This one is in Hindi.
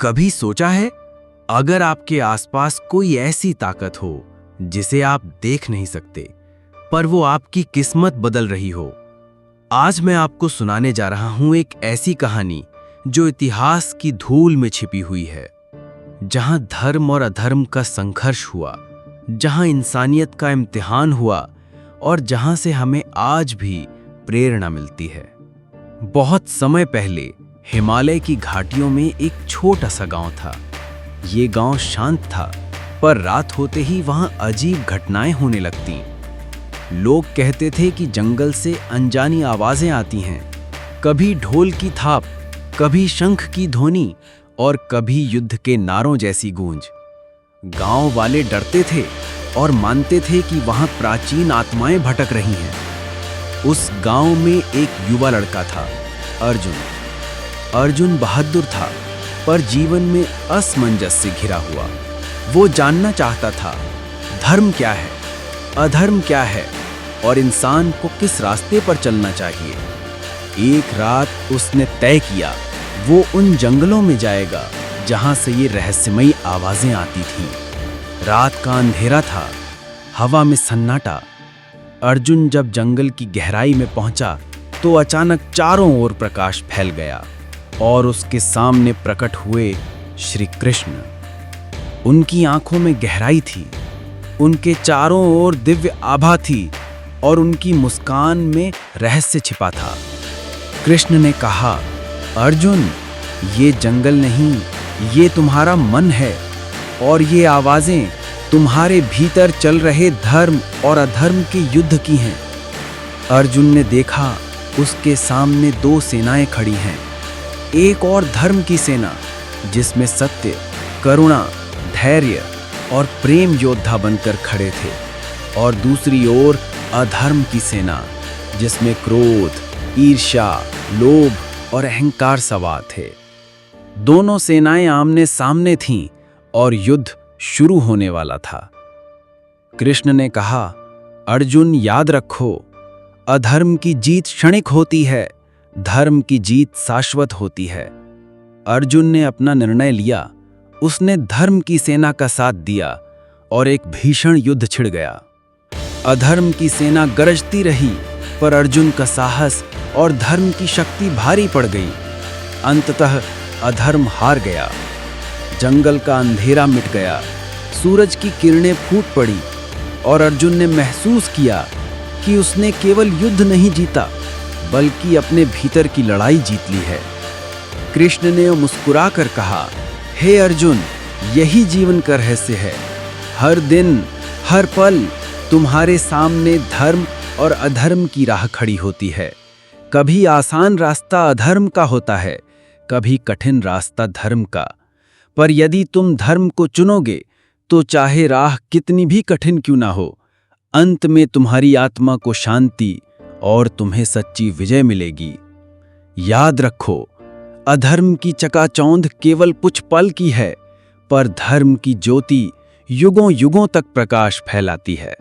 कभी सोचा है, अगर आपके आसपास कोई ऐसी ताकत हो जिसे आप देख नहीं सकते, पर वो आपकी किस्मत बदल रही हो? आज मैं आपको सुनाने जा रहा हूं एक ऐसी कहानी जो इतिहास की धूल में छिपी हुई है, जहां धर्म और अधर्म का संघर्ष हुआ, जहां इंसानियत का इम्तिहान हुआ और जहां से हमें आज भी प्रेरणा मिलती है। बहुत समय पहले हिमालय की घाटियों में एक छोटा सा गांव था। ये गांव शांत था, पर रात होते ही वहां अजीब घटनाएं होने लगतीं। लोग कहते थे कि जंगल से अनजानी आवाजें आती हैं, कभी ढोल की थाप, कभी शंख की ध्वनि और कभी युद्ध के नारों जैसी गूंज। गांव वाले डरते थे और मानते थे कि वहां प्राचीन आत्माएं भटक रही हैं। उस गांव में एक युवा लड़का था, अर्जुन। अर्जुन बहादुर था, पर जीवन में असमंजस से घिरा हुआ। वो जानना चाहता था, धर्म क्या है, अधर्म क्या है और इंसान को किस रास्ते पर चलना चाहिए। एक रात उसने तय किया, वो उन जंगलों में जाएगा जहां से ये रहस्यमयी आवाजें आती थीं। रात का अंधेरा था, हवा में सन्नाटा। अर्जुन जब जंगल की गहराई में पहुंचा तो अचानक चारों ओर प्रकाश फैल गया और उसके सामने प्रकट हुए श्री कृष्ण। उनकी आंखों में गहराई थी, उनके चारों ओर दिव्य आभा थी और उनकी मुस्कान में रहस्य छिपा था। कृष्ण ने कहा, अर्जुन, ये जंगल नहीं, ये तुम्हारा मन है और ये आवाजें तुम्हारे भीतर चल रहे धर्म और अधर्म के युद्ध की हैं। अर्जुन ने देखा, उसके सामने दो सेनाएं खड़ी हैं। एक और धर्म की सेना जिसमें सत्य, करुणा, धैर्य और प्रेम योद्धा बनकर खड़े थे, और दूसरी ओर अधर्म की सेना जिसमें क्रोध, ईर्ष्या, लोभ और अहंकार सवार थे। दोनों सेनाएं आमने सामने थीं और युद्ध शुरू होने वाला था। कृष्ण ने कहा, अर्जुन, याद रखो, अधर्म की जीत क्षणिक होती है, धर्म की जीत शाश्वत होती है। अर्जुन ने अपना निर्णय लिया। उसने धर्म की सेना का साथ दिया और एक भीषण युद्ध छिड़ गया। अधर्म की सेना गरजती रही, पर अर्जुन का साहस और धर्म की शक्ति भारी पड़ गई। अंततः अधर्म हार गया। जंगल का अंधेरा मिट गया, सूरज की किरणें फूट पड़ी और अर्जुन ने महसूस किया कि उसने केवल युद्ध नहीं जीता, बल्कि अपने भीतर की लड़ाई जीत ली है। कृष्ण ने मुस्कुराकर कहा, हे अर्जुन, यही जीवन का रहस्य है। हर दिन, हर पल तुम्हारे सामने धर्म और अधर्म की राह खड़ी होती है। कभी आसान रास्ता अधर्म का होता है, कभी कठिन रास्ता धर्म का। पर यदि तुम धर्म को चुनोगे, तो चाहे राह कितनी भी कठिन क्यों ना हो, अंत में तुम्हारी आत्मा को शांति और तुम्हें सच्ची विजय मिलेगी। याद रखो, अधर्म की चकाचौंध केवल कुछ पल की है, पर धर्म की ज्योति युगों युगों तक प्रकाश फैलाती है।